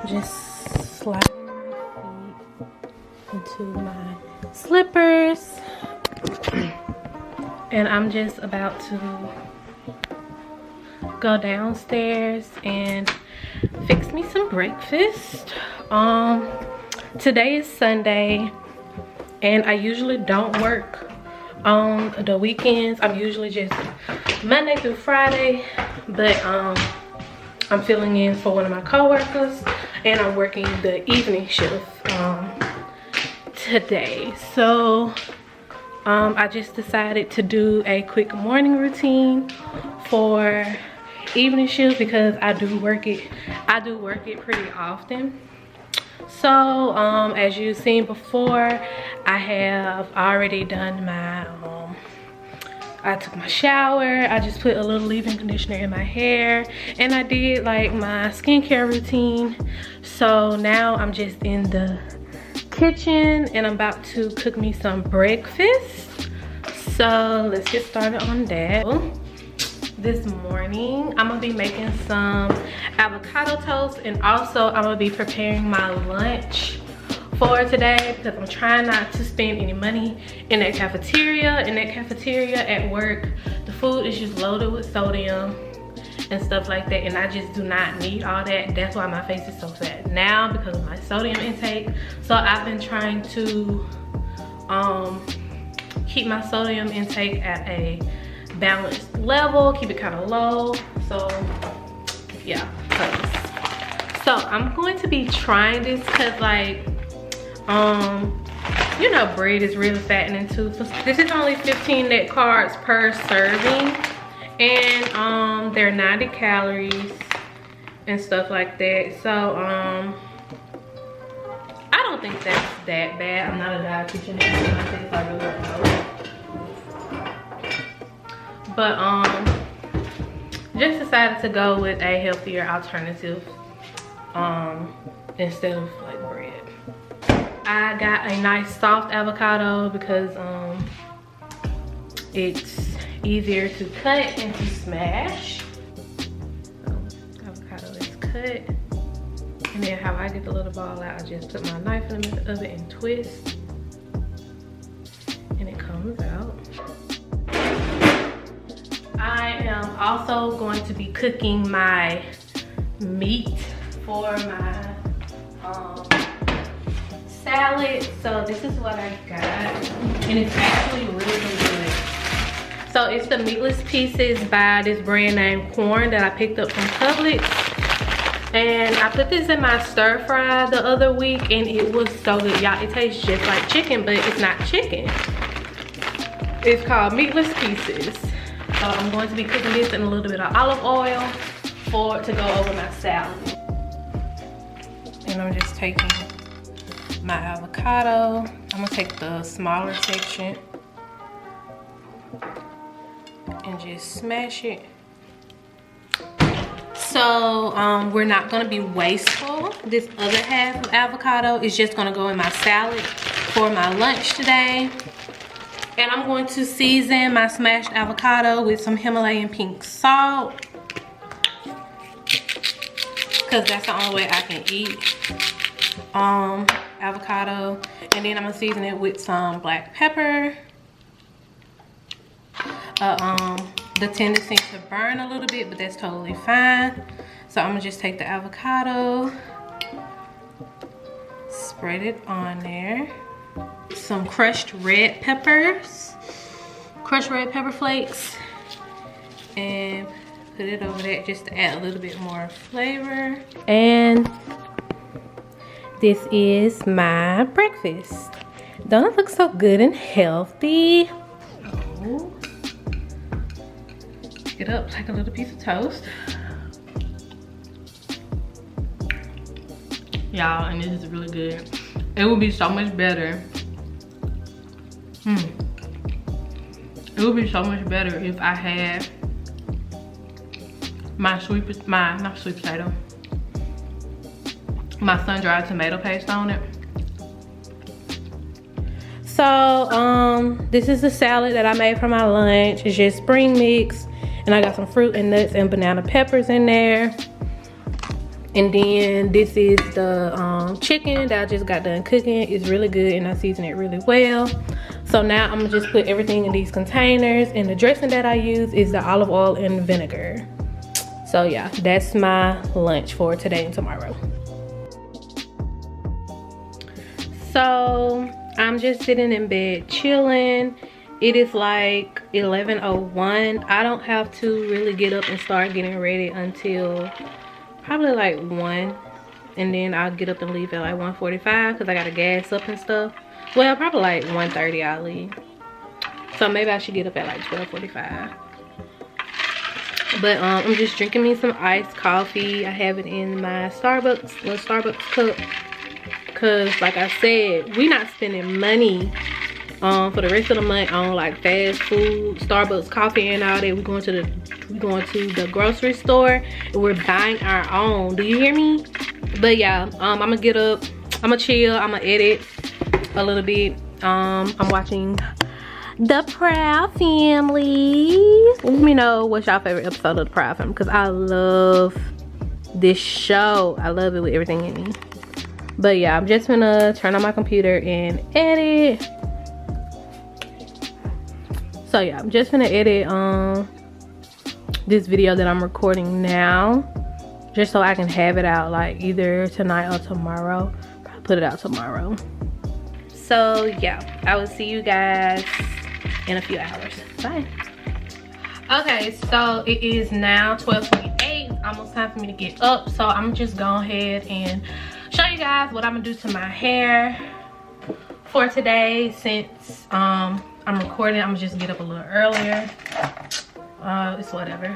Just sliding my feet into my slippers. And I'm just about to go downstairs and fix me some breakfast. Today is Sunday and I usually don't work on the weekends. I'm usually just Monday through Friday, but I'm filling in for one of my coworkers and I'm working the evening shift today. So I just decided to do a quick morning routine for evening shift because I do work it pretty often. So as you've seen before, I have already done my I took my shower, I just put a little leave-in conditioner in my hair, and I did like my skincare routine. So now I'm just in the kitchen and I'm about to cook me some breakfast. So let's get started on that. This morning I'm gonna be making some avocado toast, and also I'm gonna be preparing my lunch for today because I'm trying not to spend any money in that cafeteria. In that cafeteria at work, the food is just loaded with sodium and stuff like that, and I just do not need all that. That's why my face is so fat now, because of my sodium intake. So I've been trying to keep my sodium intake at a balanced level, keep it kind of low. So yeah, so I'm going to be trying this because like you know, bread is really fattening too. So this is only 15 net carbs per serving, and they're 90 calories and stuff like that. So I don't think that's that bad. I'm not a dietitian, I think I really don't know. But just decided to go with a healthier alternative instead of like bread. I got a nice soft avocado because it's easier to cut and to smash. So avocado is cut, and then how I get the little ball out, I just put my knife in the middle of it and twist, and it comes out. I am also going to be cooking my meat for my salad. So this is what I got, and it's actually really good. So it's the meatless pieces by this brand name Corn that I picked up from Publix, and I put this in my stir fry the other week and it was so good, y'all. It tastes just like chicken, but it's not chicken. It's called meatless pieces. So I'm going to be cooking this in a little bit of olive oil to go over my salad. And I'm just taking my avocado. I'm gonna take the smaller section and just smash it. So we're not gonna be wasteful. This other half of avocado is just gonna go in my salad for my lunch today. And I'm going to season my smashed avocado with some Himalayan pink salt, because that's the only way I can eat avocado. And then I'm gonna season it with some black pepper. The tendency to burn a little bit, but that's totally fine. So I'm gonna just take the avocado, spread it on there. Some crushed red peppers, crushed red pepper flakes, and put it over that just to add a little bit more flavor. And this is my breakfast. Don't it look so good and healthy? Oh. Pick it up like a little piece of toast. Y'all, and this is really good. It would be so much better. It would be so much better if I had my my sun-dried tomato paste on it. So this is the salad that I made for my lunch. It's just spring mix, and I got some fruit and nuts and banana peppers in there. And then this is the chicken that I just got done cooking. It's really good and I season it really well. So now I'm gonna just put everything in these containers, and the dressing that I use is the olive oil and vinegar. So yeah, that's my lunch for today and tomorrow. So I'm just sitting in bed chilling. It is like 11:01. I don't have to really get up and start getting ready until probably like 1, and then I'll get up and leave at like 1:45 because I gotta gas up and stuff. Well, probably like 1:30 I'll leave. So maybe I should get up at like 12:45. But I'm just drinking me some iced coffee. I have it in my little Starbucks cup, because like I said, we not spending money for the rest of the month on like fast food, Starbucks coffee and all that. We're going to the grocery store and we're buying our own. Do you hear me? But yeah, I'm gonna get up, I'm gonna chill, I'm gonna edit a little bit. I'm watching The Proud Family. Let me know what's your favorite episode of The Proud Family, because I love this show. I love it with everything in me. But yeah, I'm just gonna turn on my computer and edit. So yeah, I'm just gonna edit this video that I'm recording now, just so I can have it out like either tonight or tomorrow. I'll put it out tomorrow. So yeah, I will see you guys in a few hours. Bye. Okay, so it is now 12:28. Almost time for me to get up. So I'm just go ahead and show you guys what I'm gonna do to my hair for today. Since I'm recording, I'm gonna just get up a little earlier. It's whatever.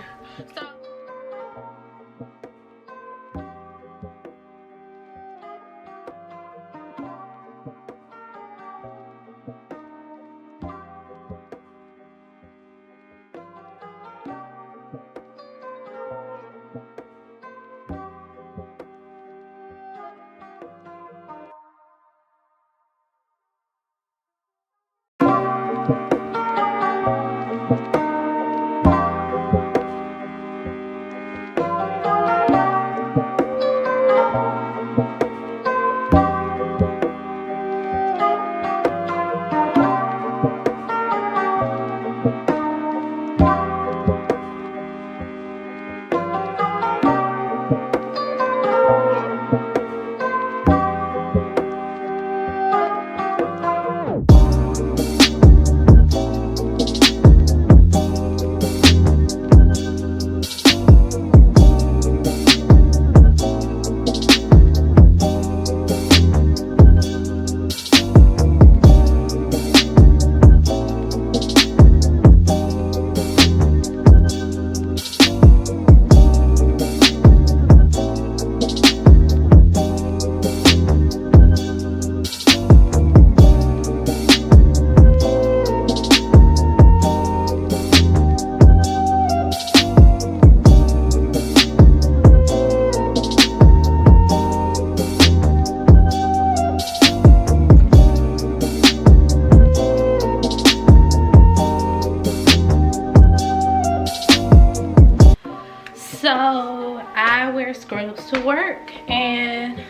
So I wear scrubs to work, and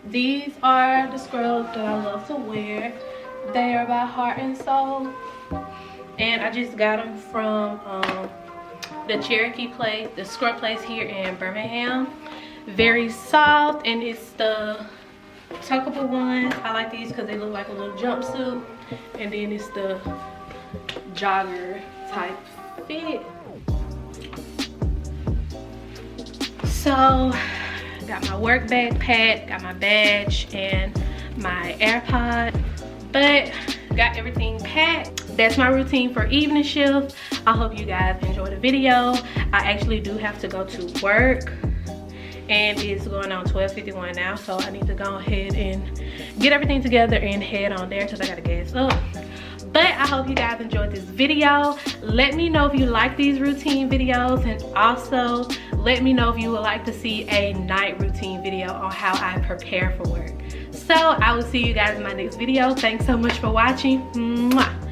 these are the scrubs that I love to wear. They are by Heart and Soul, and I just got them from the Cherokee place, the scrub place here in Birmingham. Very soft, and it's the tuckable ones. I like these because they look like a little jumpsuit, and then it's the jogger type fit. So got my work backpack, got my badge and my AirPod, but got everything packed. That's my routine for evening shift. I hope you guys enjoy the video. I actually do have to go to work, and it's going on 12:51 now, so I need to go ahead and get everything together and head on there because I gotta gas up. But I hope you guys enjoyed this video. Let me know if you like these routine videos, and also let me know if you would like to see a night routine video on how I prepare for work. So I will see you guys in my next video. Thanks so much for watching. Mwah.